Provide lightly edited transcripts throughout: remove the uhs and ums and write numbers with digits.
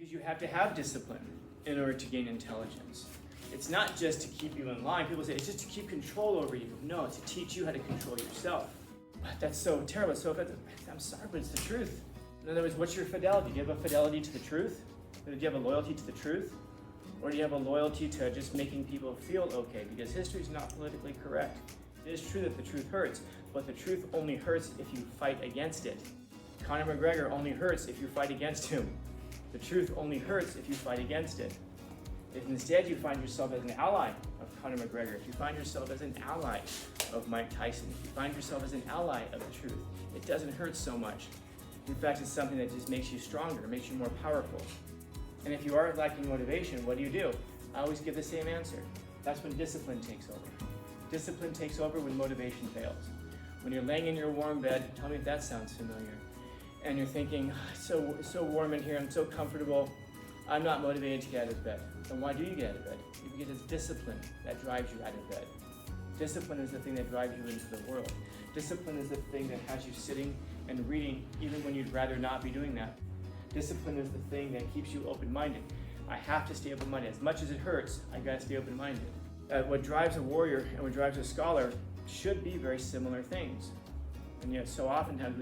Because you have to have discipline in order to gain intelligence. It's not just to keep you in line. People say it's just to keep control over you. No, it's to teach you how to control yourself. That's so terrible. So I'm sorry, but it's the truth. In other words, what's your fidelity? Do you have a fidelity to the truth? Or do you have a loyalty to the truth? Or do you have a loyalty to just making people feel okay? Because history is not politically correct. It is true that the truth hurts, but the truth only hurts if you fight against it. Conor McGregor only hurts if you fight against him. The truth only hurts if you fight against it. If instead you find yourself as an ally of Conor McGregor, if you find yourself as an ally of Mike Tyson, if you find yourself as an ally of the truth, it doesn't hurt so much. In fact, it's something that just makes you stronger, makes you more powerful. And if you are lacking motivation, what do? I always give the same answer. That's when discipline takes over. Discipline takes over when motivation fails. When you're laying in your warm bed, tell me if that sounds familiar, and you're thinking, it's so warm in here, I'm so comfortable, I'm not motivated to get out of bed. Then why do you get out of bed? Because it's discipline that drives you out of bed. Discipline is the thing that drives you into the world. Discipline is the thing that has you sitting and reading even when you'd rather not be doing that. Discipline is the thing that keeps you open-minded. I have to stay open-minded. As much as it hurts, I gotta stay open-minded. What drives a warrior and what drives a scholar should be very similar things. And yet so oftentimes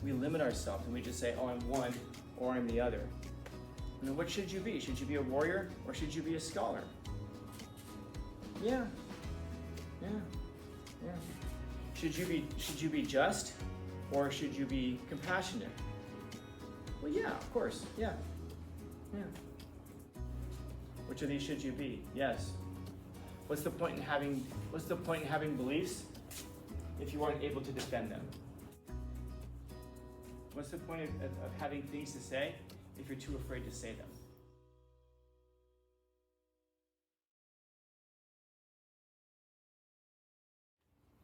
we limit ourselves and we just say, oh, I'm one or I'm the other. What should you be? Should you be a warrior or should you be a scholar? Yeah. Should you be just or should you be compassionate? Well, yeah, of course, yeah. Which of these should you be? Yes. What's the point in having beliefs if you aren't able to defend them? What's the point of having things to say if you're too afraid to say them?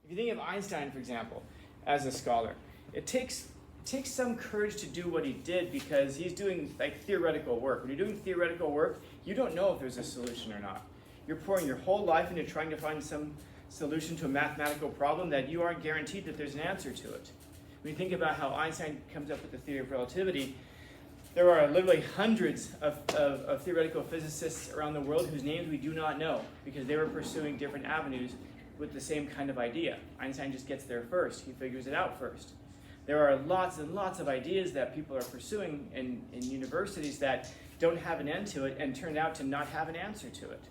If you think of Einstein, for example, as a scholar, it takes some courage to do what he did because he's doing theoretical work. When you're doing theoretical work, you don't know if there's a solution or not. You're pouring your whole life into trying to find some solution to a mathematical problem that you aren't guaranteed that there's an answer to it. When you think about how Einstein comes up with the theory of relativity, there are literally hundreds of theoretical physicists around the world whose names we do not know because they were pursuing different avenues with the same kind of idea. Einstein just gets there first. He figures it out first. There are lots and lots of ideas that people are pursuing in universities that don't have an end to it and turn out to not have an answer to it.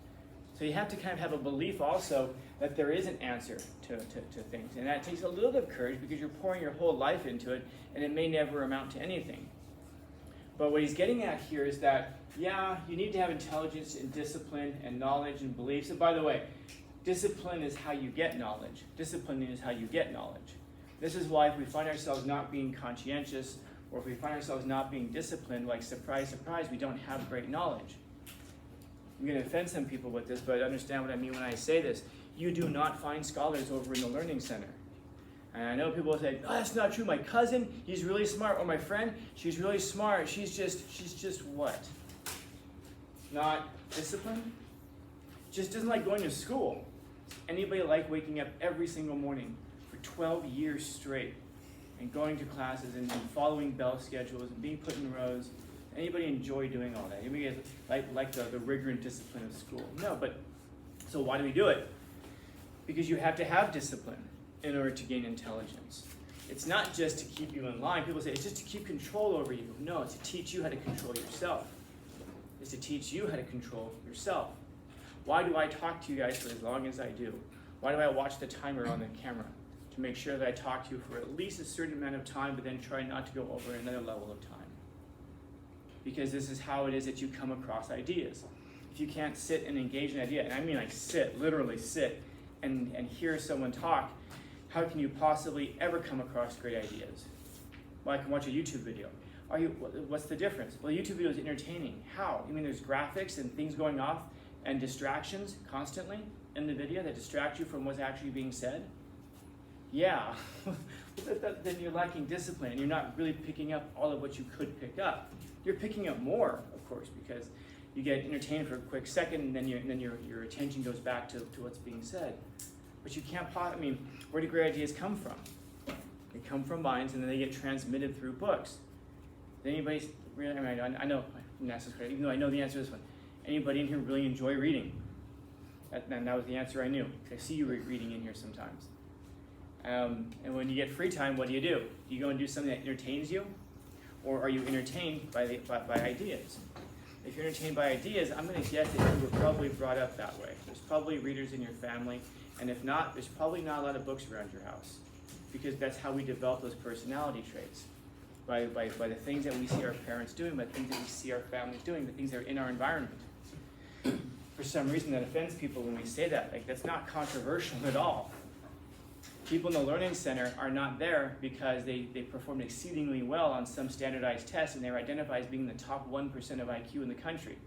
So you have to kind of have a belief also that there is an answer to things. And that takes a little bit of courage because you're pouring your whole life into it and it may never amount to anything. But what he's getting at here is that, yeah, you need to have intelligence and discipline and knowledge and beliefs. And by the way, discipline is how you get knowledge. Discipline is how you get knowledge. This is why if we find ourselves not being conscientious or if we find ourselves not being disciplined, like surprise, surprise, we don't have great knowledge. I'm going to offend some people with this, but understand what I mean when I say this. You do not find scholars over in the Learning Center. And I know people will say, oh, that's not true. My cousin, he's really smart. Or my friend, she's really smart. She's just what? Not disciplined? Just doesn't like going to school. Anybody like waking up every single morning for 12 years straight and going to classes and following bell schedules and being put in rows? Anybody enjoy doing all that? Anybody like the rigor and discipline of school? No, but so why do we do it? Because you have to have discipline in order to gain intelligence. It's not just to keep you in line. People say it's just to keep control over you. No, it's to teach you how to control yourself. It's to teach you how to control yourself. Why do I talk to you guys for as long as I do? Why do I watch the timer on the camera? To make sure that I talk to you for at least a certain amount of time, but then try not to go over another level of time. Because this is how it is that you come across ideas. If you can't sit and engage an idea, and I mean like sit, literally sit, and hear someone talk, how can you possibly ever come across great ideas? Well, I can watch a YouTube video. What's the difference? Well, a YouTube video is entertaining. How? You mean there's graphics and things going off and distractions constantly in the video that distract you from what's actually being said? Yeah, then you're lacking discipline and you're not really picking up all of what you could pick up. You're picking up more, of course, because you get entertained for a quick second and then your attention goes back to what's being said. But you can't, where do great ideas come from? They come from minds and then they get transmitted through books. Does anybody really, I know, I didn't ask this question, even though I know the answer to this one. Anybody in here really enjoy reading? And that was the answer I knew. I see you reading in here sometimes. And when you get free time, what do? Do you go and do something that entertains you? Or are you entertained by ideas? If you're entertained by ideas, I'm going to guess that you were probably brought up that way. There's probably readers in your family, and if not, there's probably not a lot of books around your house, because that's how we develop those personality traits, by the things that we see our parents doing, by the things that we see our families doing, the things that are in our environment. For some reason that offends people when we say that. Like, that's not controversial at all. People in the Learning Center are not there because they performed exceedingly well on some standardized test and they were identified as being the top 1% of IQ in the country.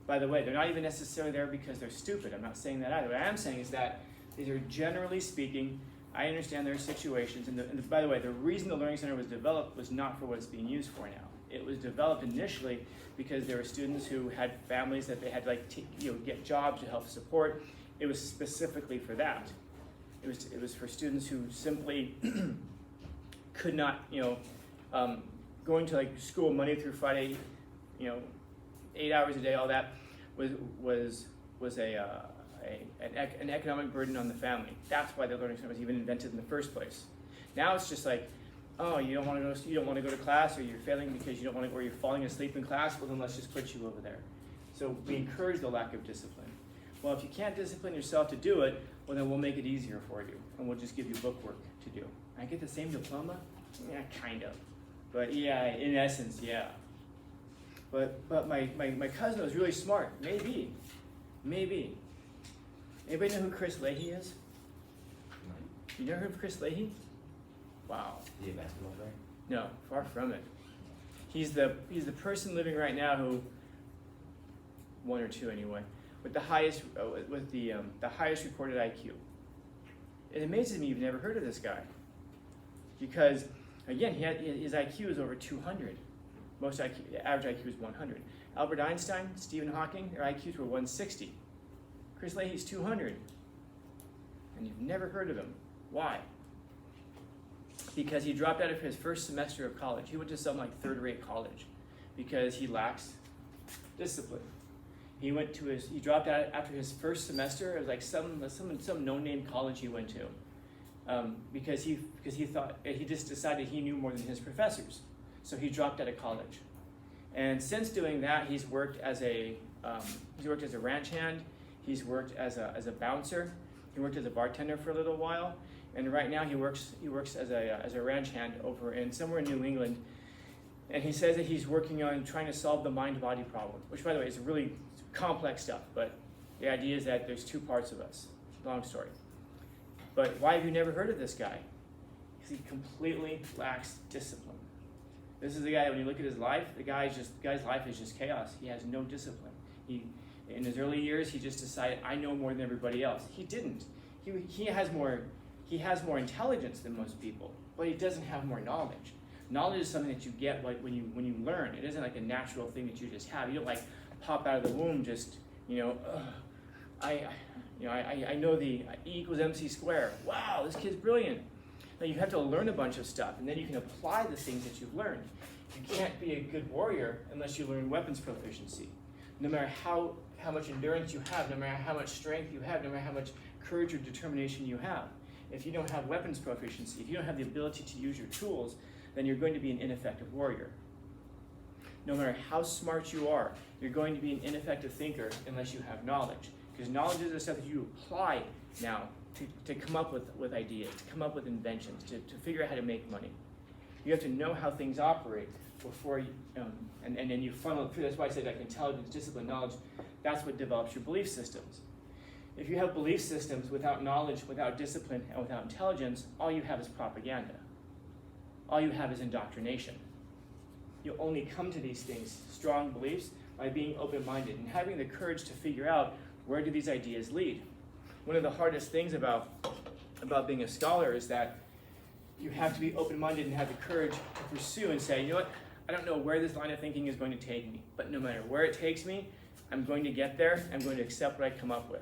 By the way, they're not even necessarily there because they're stupid. I'm not saying that either. What I am saying is that these are, generally speaking, I understand their situations. And by the way, the reason the Learning Center was developed was not for what it's being used for now. It was developed initially because there were students who had families that they had to get jobs to help support. It was specifically for that. It was for students who simply could not, going to school Monday through Friday, 8 hours a day, all that was an economic burden on the family. That's why the Learning Center was even invented in the first place. Now it's just like, oh, you don't want to go to class, or you're failing because you don't want to, or you're falling asleep in class. Well, then let's just put you over there. So we encourage the lack of discipline. Well, if you can't discipline yourself to do it, well, then we'll make it easier for you, and we'll just give you book work to do. I get the same diploma? Yeah, kind of. But yeah, in essence, yeah. But my cousin was really smart. Maybe. Anybody know who Chris Leahy is? You never heard of Chris Leahy? Wow. Is he a basketball player? No, far from it. He's the person living right now who, one or two anyway, with the highest highest recorded IQ. It amazes me you've never heard of this guy, because again, his IQ is over 200. Average IQ is 100. Albert Einstein, Stephen Hawking, their IQs were 160. Chris Leahy's 200, and you've never heard of him. Why? Because he dropped out of his first semester of college. He went to some third-rate college because he lacks discipline. He dropped out after his first semester. It was some no-name college he went to, because he thought he just decided he knew more than his professors. So he dropped out of college, and since doing that, he's worked as a ranch hand. He's worked as a bouncer. He worked as a bartender for a little while, and right now he works as a ranch hand over somewhere in New England. And he says that he's working on trying to solve the mind-body problem, which, by the way, is really complex stuff. But the idea is that there's two parts of us. Long story. But why have you never heard of this guy? Because he completely lacks discipline. This is the guy, when you look at his life, the guy's life is just chaos. He has no discipline. In his early years, he just decided, I know more than everybody else. He didn't. He has more intelligence than most people, but he doesn't have more knowledge. Knowledge is something that you get when you learn. It isn't like a natural thing that you just have. You don't pop out of the womb just, I know the E equals MC squared. Wow, this kid's brilliant. Now you have to learn a bunch of stuff, and then you can apply the things that you've learned. You can't be a good warrior unless you learn weapons proficiency. No matter how much endurance you have, no matter how much strength you have, no matter how much courage or determination you have, if you don't have weapons proficiency, if you don't have the ability to use your tools, then you're going to be an ineffective warrior. No matter how smart you are, you're going to be an ineffective thinker unless you have knowledge. Because knowledge is the stuff that you apply now to come up with ideas, to come up with inventions, to figure out how to make money. You have to know how things operate before you, and then you funnel it through. That's why I said intelligence, discipline, knowledge, that's what develops your belief systems. If you have belief systems without knowledge, without discipline, and without intelligence, all you have is propaganda. All you have is indoctrination. You'll only come to these things, strong beliefs, by being open-minded and having the courage to figure out where do these ideas lead. One of the hardest things about being a scholar is that you have to be open-minded and have the courage to pursue and say, you know what, I don't know where this line of thinking is going to take me, but no matter where it takes me, I'm going to get there. I'm going to accept what I come up with.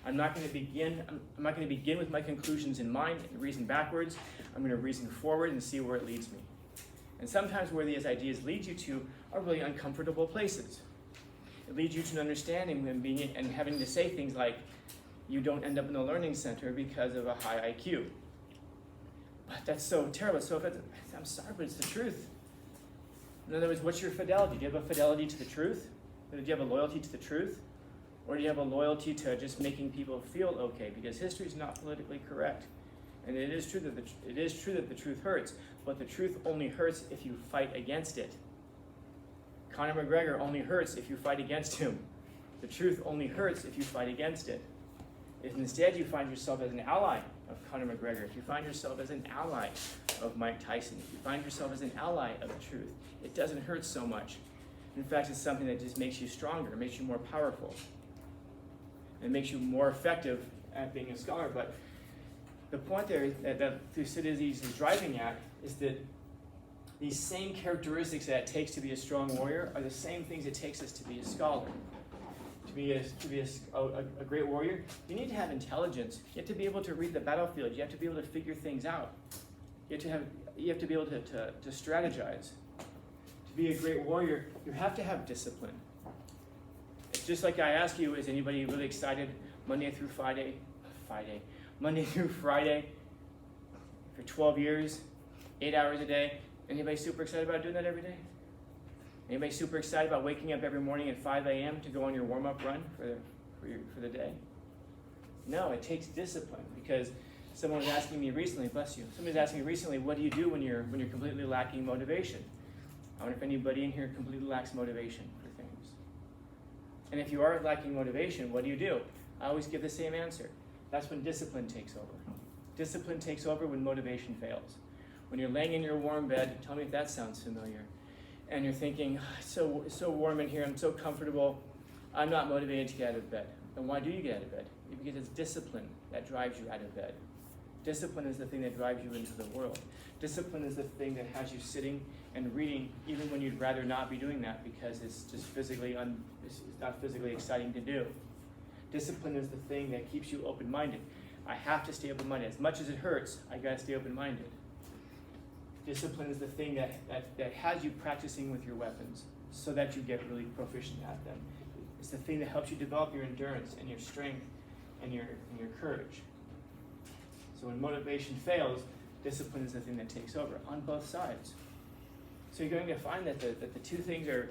I'm not going to begin with my conclusions in mind and reason backwards. I'm going to reason forward and see where it leads me. And sometimes where these ideas lead you to are really uncomfortable places. It leads you to an understanding and having to say things like, you don't end up in the learning center because of a high IQ. But that's so terrible. So I'm sorry, but it's the truth. In other words, what's your fidelity? Do you have a fidelity to the truth? Do you have a loyalty to the truth? Or do you have a loyalty to just making people feel okay? Because history is not politically correct. And it is true that the truth hurts, but the truth only hurts if you fight against it. Conor McGregor only hurts if you fight against him. The truth only hurts if you fight against it. If instead you find yourself as an ally of Conor McGregor, if you find yourself as an ally of Mike Tyson, if you find yourself as an ally of the truth, it doesn't hurt so much. In fact, it's something that just makes you stronger, makes you more powerful. It makes you more effective at being a scholar. But the point there that Thucydides is driving at is that these same characteristics that it takes to be a strong warrior are the same things it takes us to be a scholar. To be a great warrior, you need to have intelligence. You have to be able to read the battlefield. You have to be able to figure things out. You have to be able to strategize. To be a great warrior, you have to have discipline. It's just like I ask you, is anybody really excited Monday through Friday for 12 years, 8 hours a day? Anybody super excited about doing that every day? Anybody super excited about waking up every morning at 5 a.m. to go on your warm-up run for the day? No, it takes discipline, because someone was asking me recently, bless you, somebody was asking me recently, what do you do when you're completely lacking motivation? I wonder if anybody in here completely lacks motivation for things. And if you are lacking motivation, what do? I always give the same answer. That's when discipline takes over. Discipline takes over when motivation fails. When you're laying in your warm bed, tell me if that sounds familiar, and you're thinking, it's so warm in here, I'm so comfortable, I'm not motivated to get out of bed. Then why do you get out of bed? Because it's discipline that drives you out of bed. Discipline is the thing that drives you into the world. Discipline is the thing that has you sitting and reading even when you'd rather not be doing that, because it's just it's not physically exciting to do. Discipline is the thing that keeps you open-minded. I have to stay open-minded. As much as it hurts, I gotta stay open-minded. Discipline is the thing that has you practicing with your weapons so that you get really proficient at them. It's the thing that helps you develop your endurance and your strength and your courage. So when motivation fails, discipline is the thing that takes over on both sides. So you're going to find that the two things are,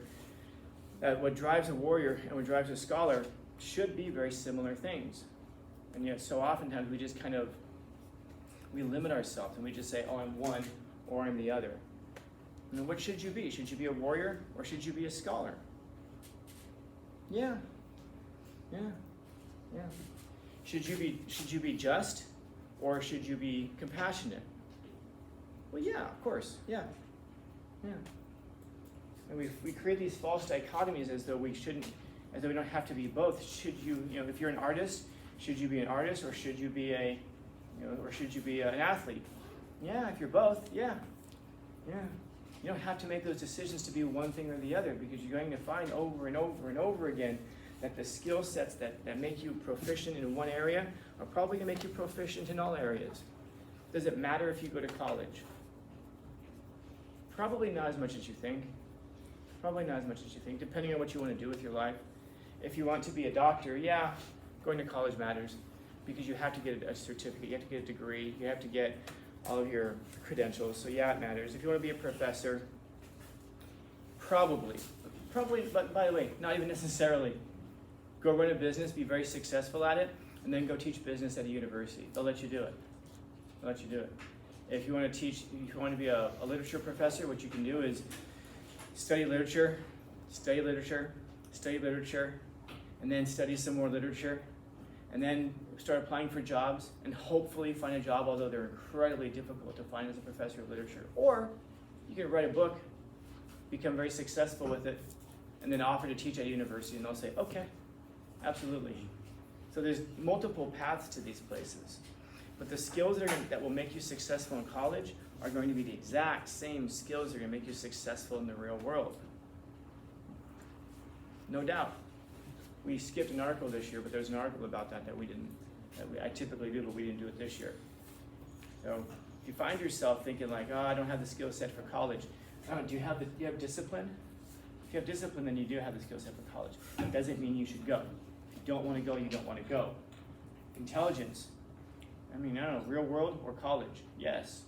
that what drives a warrior and what drives a scholar should be very similar things. And yet so oftentimes we just we limit ourselves and we just say, oh, I'm one or I'm the other. And what should you be? Should you be a warrior or should you be a scholar? Yeah. Should you be just or should you be compassionate? Well, yeah, of course, yeah. And we create these false dichotomies as though we don't have to be both. Should you, if you're an artist, should you be an artist or should you be an athlete? Yeah, if you're both, yeah. You don't have to make those decisions to be one thing or the other, because you're going to find over and over and over again that the skill sets that make you proficient in one area are probably going to make you proficient in all areas. Does it matter if you go to college? Probably not as much as you think. Depending on what you want to do with your life. If you want to be a doctor, yeah, going to college matters, because you have to get a certificate, you have to get a degree, you have to get all of your credentials, so yeah, it matters. If you want to be a professor, probably, but by the way, not even necessarily. Go run a business, be very successful at it, and then go teach business at a university. They'll let you do it. If you want to be a literature professor, what you can do is study literature, and then study some more literature, and then start applying for jobs and hopefully find a job, although they're incredibly difficult to find as a professor of literature. Or you can write a book, become very successful with it, and then offer to teach at a university, and they'll say, okay, absolutely. So there's multiple paths to these places. But the skills that will make you successful in college are going to be the exact same skills that are going to make you successful in the real world. No doubt. We skipped an article this year, but there's an article about that I typically do, but we didn't do it this year. So if you find yourself thinking like, oh, I don't have the skill set for college, Do you have discipline? If you have discipline, then you do have the skill set for college. That doesn't mean you should go. If you don't want to go, you don't want to go. Intelligence. I don't know, real world or college? Yes.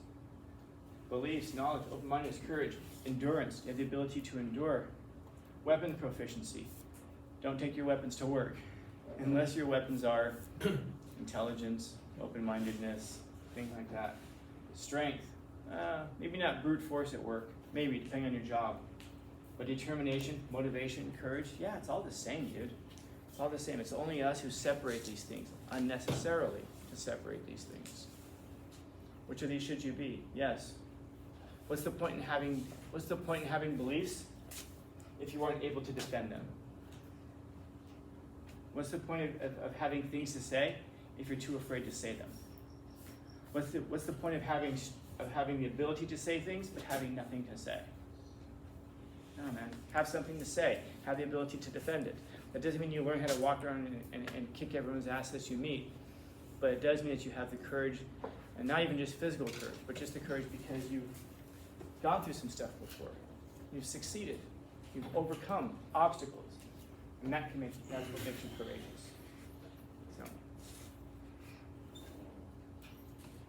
Beliefs, knowledge, open-mindedness, courage, endurance. You have the ability to endure. Weapon proficiency. Don't take your weapons to work unless your weapons are intelligence, open-mindedness, things like that. Strength. Maybe not brute force at work. Maybe, depending on your job. But determination, motivation, courage, yeah, it's all the same, dude. It's all the same. It's only us who separate these things unnecessarily to separate these things. Which of these should you be? Yes. What's the point in having beliefs if you aren't able to defend them? What's the point of having things to say if you're too afraid to say them? What's the point of having the ability to say things but having nothing to say? No, man. Have something to say. Have the ability to defend it. That doesn't mean you learn how to walk around and kick everyone's ass that you meet. But it does mean that you have the courage, and not even just physical courage, but just the courage because you've gone through some stuff before. You've succeeded. You've overcome obstacles. And that's what makes you courageous. So,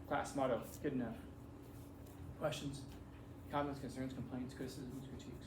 class motto, good enough. Questions, comments, concerns, complaints, criticisms, critiques?